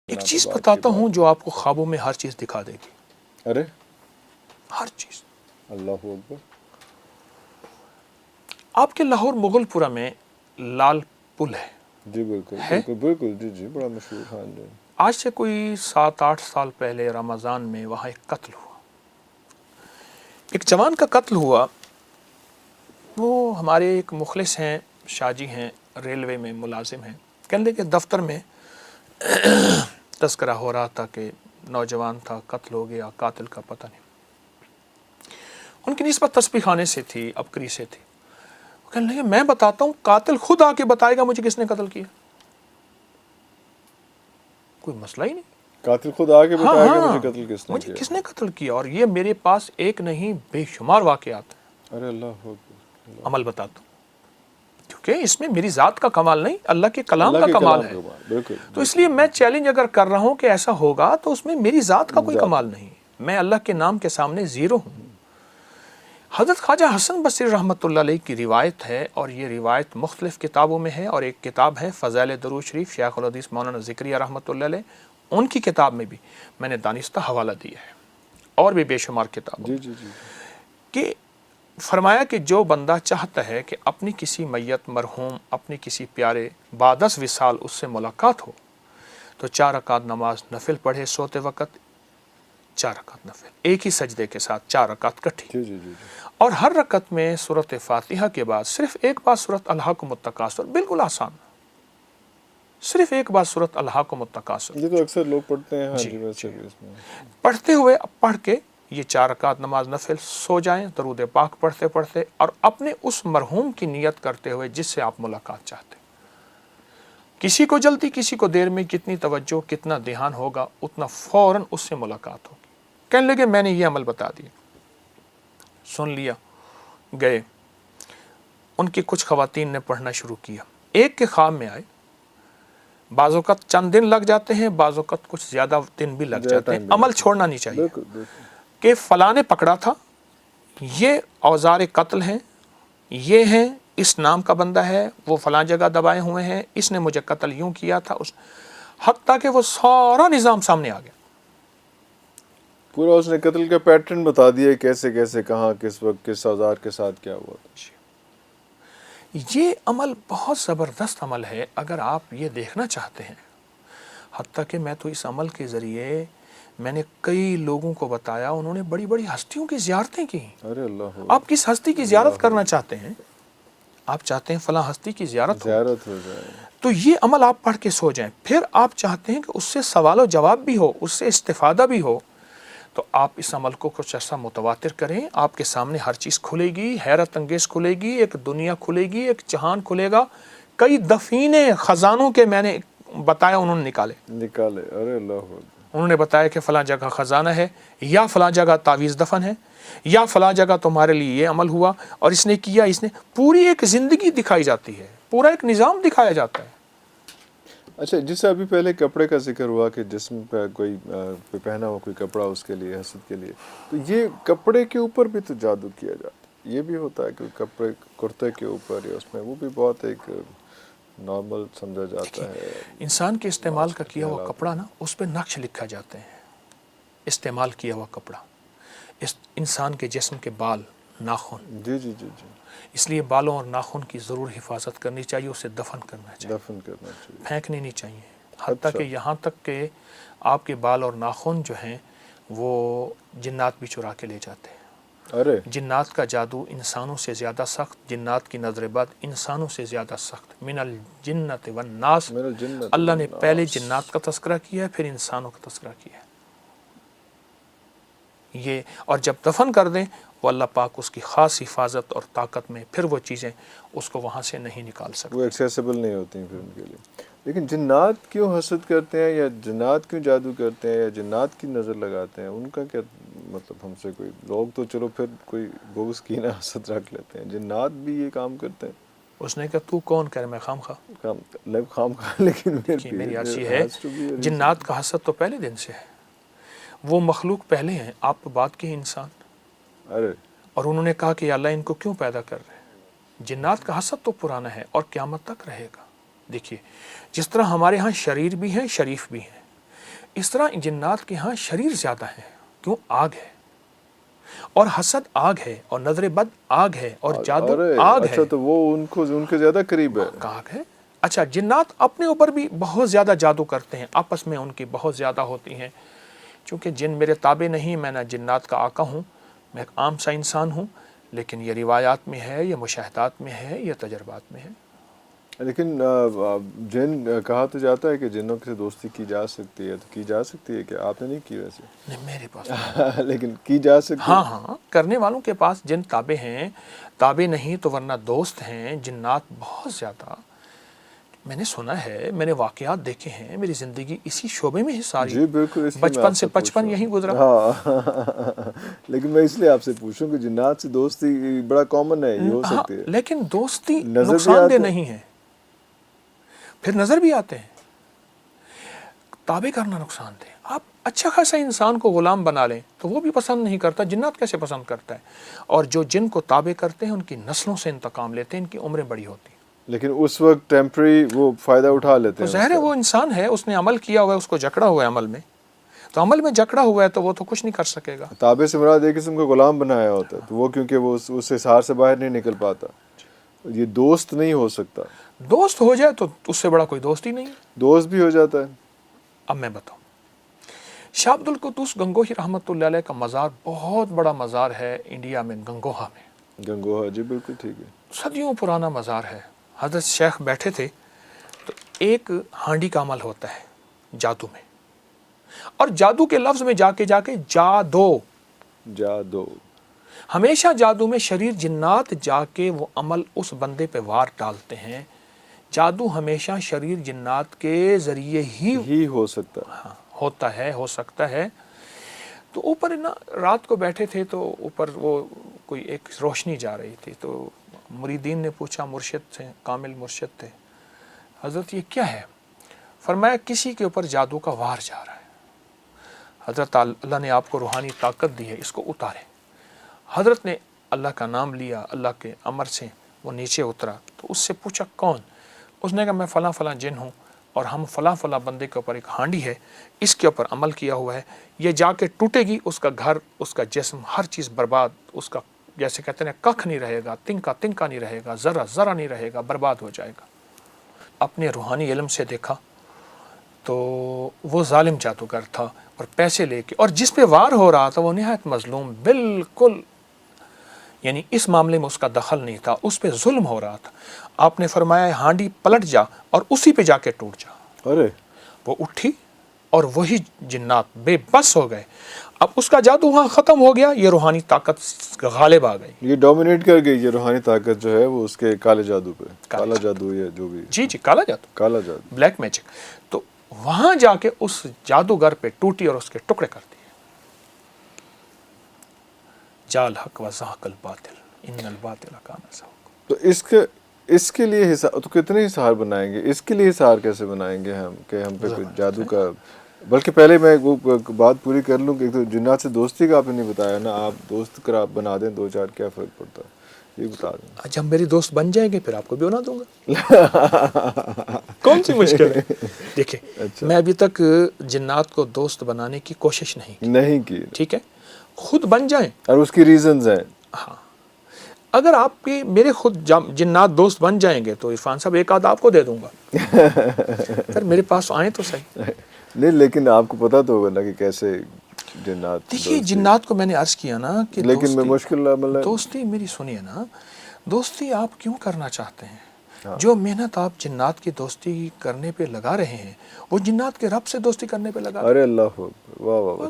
ایک چیز بتاتا ہوں جو آپ کو خوابوں میں ہر چیز دکھا دے گی. ارے ہر چیز. اللہ اکبر. آپ کے لاہور مغل پورہ میں لال پل ہے. جی بالکل ہے؟ بالکل بالکل. جی جی بڑا مشہور. ہاں جی. آج سے کوئی 7-8 سال پہلے رمضان میں وہاں ایک قتل ہوا. ایک جوان کا قتل ہوا. وہ ہمارے ایک مخلص ہیں، شاہ جی ہیں، ریلوے میں ملازم ہیں. کہنے لگے کہ دفتر میں تذکرہ ہو رہا تھا کہ نوجوان تھا، قتل ہو گیا، قاتل کا پتہ نہیں. ان کی نسبت تسبیح خانے سے تھی، ابکری سے تھی. وہ کہنے لگے میں بتاتا ہوں، قاتل خود آ کے بتائے گا مجھے کس نے قتل کیا. کوئی مسئلہ ہی نہیں. قاتل خود آ کے ہاں بتایا کہ ہاں مجھے قتل کس نے مجھے کیا. کس نے قتل کیا. اور یہ میرے پاس ایک نہیں بے شمار واقعات ہیں. ارے اللہ اکبر. عمل بتاتا ہوں کیونکہ اس میں میری ذات کا کمال نہیں، اللہ کے کلام اللہ کا کے کمال کلام ہے. کا بات. بالکل. تو اس لیے میں چیلنج اگر کر رہا ہوں کہ ایسا ہوگا تو اس میں میری ذات کا کوئی کمال نہیں. میں اللہ کے نام کے سامنے زیرو ہوں. حضرت خواجہ حسن بصری رحمۃ اللہ علیہ کی روایت ہے، اور یہ روایت مختلف کتابوں میں ہے. اور ایک کتاب ہے فضائل درود شریف، شیخ الحدیث مولانا ذکریہ رحمۃ اللہ علیہ، ان کی کتاب میں بھی میں نے دانستہ حوالہ دیا ہے، اور بھی بے شمار کتابوں جی میں، جی جی. کہ فرمایا کہ جو بندہ چاہتا ہے کہ اپنی کسی میت مرحوم، اپنی کسی پیارے بعد از وصال اس سے ملاقات ہو، تو 4 رکعت نماز نفل پڑھے سوتے وقت. 4 رکعت نفل ایک ہی سجدے کے ساتھ، 4 رکعت کٹھی. جی جی جی. اور ہر رکعت میں سورۃ فاتحہ کے بعد صرف ایک بار سورۃ الہاکم التکاثر. بالکل آسان، صرف ایک بار سورۃ الہاکم التکاثر یہ تو اکثر لوگ پڑھتے ہیں. ہاں جی جی. ویسے بھی اس میں پڑھتے ہوئے پڑھ کے یہ 4 رکعت نماز نفل سو جائیں درود پاک پڑھتے پڑھتے، اور اپنے اس مرحوم کی نیت کرتے ہوئے جس سے آپ ملاقات چاہتے. کسی کو جلدی، کسی کو دیر میں، کتنی توجہ، کتنا دھیان ہوگا، اتنا فوراً اس سے ملاقات ہوگی. کہنے لگے میں نے یہ عمل بتا دیا. سن لیا، گئے. ان کی کچھ خواتین نے پڑھنا شروع کیا. ایک کے خواب میں آئے. بعض اوقات چند دن لگ جاتے ہیں، بعض اوقات کچھ زیادہ دن بھی لگ جاتے ہیں. عمل چھوڑنا نہیں چاہیے. بالکل بالکل. کہ فلاں نے پکڑا تھا، یہ اوزار قتل ہیں، یہ ہیں، اس نام کا بندہ ہے، وہ فلاں جگہ دبائے ہوئے ہیں، اس نے مجھے قتل یوں کیا تھا. حتیٰ کہ وہ سارا نظام سامنے آ گیا. پورا اس نے قتل کا پیٹرن بتا دیا، کیسے کیسے، کہاں، کس وقت، کس اوزار کے ساتھ کیا ہوا تھا. یہ عمل بہت زبردست عمل ہے اگر آپ یہ دیکھنا چاہتے ہیں. حتیٰ کہ میں تو اس عمل کے ذریعے میں نے کئی لوگوں کو بتایا، انہوں نے بڑی بڑی ہستیوں کی زیارتیں کی. ارے اللہ. آپ کس ہستی کی زیارت کرنا چاہتے ہیں؟ آپ چاہتے ہیں فلاں ہستی کی زیارت ہو جائے تو یہ عمل آپ پڑھ کے سو جائیں. پھر آپ چاہتے ہیں کہ اس سے سوال و جواب بھی ہو، اس سے استفادہ بھی ہو، تو آپ اس عمل کو کچھ ایسا متواتر کریں. آپ کے سامنے ہر چیز کھلے گی، حیرت انگیز کھلے گی، ایک دنیا کھلے گی، ایک جہان کھلے گا. کئی دفینے خزانوں کے میں نے بتایا، انہوں نے نکالے. ارے اللہ. انہوں نے بتایا کہ فلاں جگہ خزانہ ہے، یا فلاں جگہ تعویذ دفن ہے، یا فلاں جگہ تمہارے لیے یہ عمل ہوا اور اس نے کیا. اس نے پوری ایک زندگی دکھائی جاتی ہے، پورا ایک نظام دکھایا جاتا ہے. اچھا، جس سے ابھی پہلے کپڑے کا ذکر ہوا کہ جسم پہ کوئی پہنا ہوا کوئی کپڑا اس کے لیے، حسد کے لیے، تو یہ کپڑے کے اوپر بھی تو جادو کیا جاتا ہے. یہ بھی ہوتا ہے کہ کپڑے کرتے کے اوپر یا اس میں، وہ بھی بہت ایک نارمل سمجھا جاتا ہے. انسان کے استعمال کا کیا ہوا کپڑا نا، اس پہ نقش لکھا جاتے ہیں. استعمال کیا ہوا کپڑا، انسان کے جسم کے بال، ناخن. جی جی جی جی. اس لیے بالوں اور ناخن کی ضرور حفاظت کرنی چاہیے، اسے دفن کرنا چاہیے، پھینکنے نہیں چاہیے. حتیٰ کہ یہاں تک کہ آپ کے بال اور ناخن جو ہیں وہ جنات بھی چرا کے لے جاتے ہیں. جنات کا جادو انسانوں سے زیادہ سخت، جنات کی نظر بد انسانوں سے زیادہ سخت. من الجنت والناس، اللہ نے پہلے جنات کا تذکرہ کیا ہے، پھر انسانوں کا تذکرہ کیا ہے. یہ اور جب دفن کر دیں وہ اللہ پاک اس کی خاص حفاظت اور طاقت میں پھر وہ چیزیں اس کو وہاں سے نہیں نکال سکتے، وہ ایکسیسیبل نہیں ہوتی ہیں پھر ان کے لیے. لیکن جنات کیوں حسد کرتے ہیں، یا جنات کیوں جادو کرتے ہیں، یا جنات کی نظر لگاتے ہیں؟ ان کا کیا مطلب؟ ہم سے کوئی لوگ تو چلو پھر کوئی بغض کینہ حسد رکھ لیتے ہیں، جنات بھی یہ کام کرتے ہیں. اس نے کہا تو کون کہہ رہا میں خام خواہ، لیکن میری عرض یہ ہے جنات کا حسد تو پہلے دن سے ہے. وہ مخلوق پہلے ہیں، آپ تو بات کے انسان. اور انہوں نے کہا کہ یا اللہ ان کو کیوں پیدا کر رہے ہیں؟ جنات کا حسد تو پرانا ہے اور قیامت تک رہے گا. دیکھیے جس طرح ہمارے ہاں شریر بھی ہیں، شریف بھی ہیں، اس طرح جنات کے ہاں شریر زیادہ ہے، کیوں؟ آگ ہے، اور حسد آگ ہے، اور نظر بد آگ ہے، اور جادو آگ ہے۔ اچھا تو وہ ان کے زیادہ قریب ہے۔ آگ ہے۔ اچھا جنات اپنے اوپر بھی بہت زیادہ جادو کرتے ہیں، آپس میں ان کی بہت زیادہ ہوتی ہیں، چونکہ جن میرے تابع نہیں، میں نہ جنات کا آقا ہوں، میں ایک عام سا انسان ہوں، لیکن یہ روایات میں ہے، یہ مشاہدات میں ہے، یہ تجربات میں ہے۔ لیکن جن کہا تو جاتا ہے کہ جنوں سے دوستی کی جا سکتی ہے، تو کی جا سکتی ہے کہ آپ نے نہیں کی ویسے؟ نہیں، میرے پاس لیکن کی جا سکتی ہے؟ ہاں کرنے والوں کے پاس جن تابع ہیں، تابع نہیں تو ورنہ دوست ہیں۔ جنات بہت زیادہ میں نے سنا ہے، میں نے واقعات دیکھے ہیں، میری زندگی اسی شعبے میں ہی ساری، جی بالکل، اس لیے میں بچپن آپ سے پوچھ بچپن رہا یہی ہوں۔ گزرا۔ ہاں لیکن میں اس لیے آپ سے پوچھوں کہ جنات سے دوستی بڑا کامن ہے، یہ ہو ہاں، سکتی ہے۔ لیکن دوستی نظر بھی نقصان آتے دہ ہیں۔ نہیں ہے، پھر نظر بھی آتے ہیں۔ تابع کرنا نقصان دہ۔ آپ اچھا خاصا انسان کو غلام بنا لیں تو وہ بھی پسند نہیں کرتا، جنات کیسے پسند کرتا ہے؟ اور جو جن کو تابع کرتے ہیں ان کی نسلوں سے انتقام لیتے ہیں، ان کی عمریں بڑی ہوتی ہیں۔ لیکن اس وقت ٹیمپری وہ فائدہ اٹھا لیتے تو ہیں ظاہر ہے اس کا۔ وہ انسان ہے، اس نے عمل کیا ہوا ہے، اس کو جکڑا ہوا ہے عمل میں، تو عمل میں جکڑا ہوا ہے تو وہ تو کچھ نہیں کر سکے گا۔ تابع سے مراد ایک قسم کو غلام بنایا ہوتا ہے، تو وہ کیونکہ وہ اس حصار سے باہر نہیں نکل پاتا، یہ دوست نہیں ہو سکتا۔ دوست ہو جائے تو اس سے بڑا کوئی دوست ہی نہیں ہے۔ دوست بھی ہو جاتا ہے۔ اب میں بتاؤں، شاہ عبد القدوس گنگوہی رحمۃ اللہ علیہ کا مزار بہت بڑا مزار ہے انڈیا میں، گنگوہا میں، گنگوہا، جی بالکل ٹھیک ہے۔ صدیوں پرانا مزار ہے۔ حضرت شیخ بیٹھے تھے تو ایک ہانڈی کا عمل ہوتا ہے جادو میں، اور جادو کے لفظ میں جا کے جادو، جادو، ہمیشہ جادو میں شریر جنات جا کے وہ عمل اس بندے پہ وار ڈالتے ہیں۔ جادو ہمیشہ شریر جنات کے ذریعے ہی ہو سکتا ہے۔ ہاں ہوتا ہے، ہو سکتا ہے۔ تو اوپر نا رات کو بیٹھے تھے تو اوپر وہ کوئی ایک روشنی جا رہی تھی، تو مریدین نے پوچھا، مرشد تھے، کامل مرشد تھے، حضرت یہ کیا ہے؟ فرمایا کسی کے اوپر جادو کا وار جا رہا ہے، حضرت اللہ نے آپ کو روحانی طاقت دی ہے، اس کو اتارے۔ حضرت نے اللہ کا نام لیا، اللہ کے امر سے وہ نیچے اترا، تو اس سے پوچھا کون؟ اس نے کہا میں فلاں فلاں جن ہوں، اور ہم فلاں فلاں بندے کے اوپر ایک ہانڈی ہے، اس کے اوپر عمل کیا ہوا ہے، یہ جا کے ٹوٹے گی، اس کا گھر، اس کا جسم، ہر چیز برباد، اس کا جیسے کہتے ہیں ککھ نہیں رہے گا، تنکا تنکا نہیں رہے گا، ذرا ذرا نہیں رہے گا، برباد ہو جائے گا۔ اپنے روحانی علم سے دیکھا تو وہ ظالم جادوگر تھا، اور پیسے لے کے، اور جس پہ وار ہو رہا تھا وہ نہایت مظلوم، بالکل یعنی اس معاملے میں اس کا دخل نہیں تھا، اس پہ ظلم ہو رہا تھا۔ آپ نے فرمایا ہانڈی پلٹ جا اور اسی پہ جا کے ٹوٹ جا۔ ارے وہ اٹھی اور وہی جنات بے بس ہو گئے۔ اب اس کا جادو وہاں ختم ہو گیا، یہ روحانی طاقت غالب آ گئی۔ یہ ڈومینیٹ کر گئی، یہ روحانی طاقت جو ہے وہ اس کے کالے جادو پہ، کالا جادو یا جو بھی، جی کالا جادو، کالا جادو۔ Black magic. تو وہاں جا کے اس جادوگر پہ ٹوٹی اور اس کے ٹکڑے کر دیے۔ جال حق و زحق الباطل ان الباطل کان زہوقا۔ تو اس کے لیے تو کتنے حصار بنائیں گے؟ اس کے لیے حصار کیسے بنائیں گے ہم کہ ہم پہ کوئی جادو کا؟ بلکہ پہلے میں وہ بات پوری کر لوں کہ ایک تو جنات سے دوستی کا آپ نے نہیں بتایا نا، آپ دوست کر آپ بنا دیں دو چار، کیا فرق پڑتا ہے یہ بتا دیں۔ جب میری دوست بن جائیں گے پھر آپ کو بھی بنا دوں گا، کون سی مشکل ہے؟ دیکھیں میں ابھی تک جنات کو دوست بنانے کی کوشش نہیں کی، ٹھیک ہے، خود بن جائیں۔ اور اس کی ریزنز ہیں۔ ہاں اگر آپ کے میرے خود جنات دوست بن جائیں گے تو عرفان صاحب ایک آدھ آپ کو دے دوں گا، پھر میرے پاس آئیں تو صحیح۔ نہیں لیکن آپ کو پتا تو ہوگا نا کہ کیسے جنات، دیکھیے جنات کو میں نے عرض کیا نا کہ لیکن میں مشکل عمل ہے۔ دوستی میری سنیے نا، دوستی آپ کیوں کرنا چاہتے ہیں؟ جو محنت آپ جنات کی دوستی کرنے پہ لگا رہے ہیں وہ جنات کے رب سے دوستی کرنے پہ لگا رہے ہیں۔ ارے اللہ واہ واہ،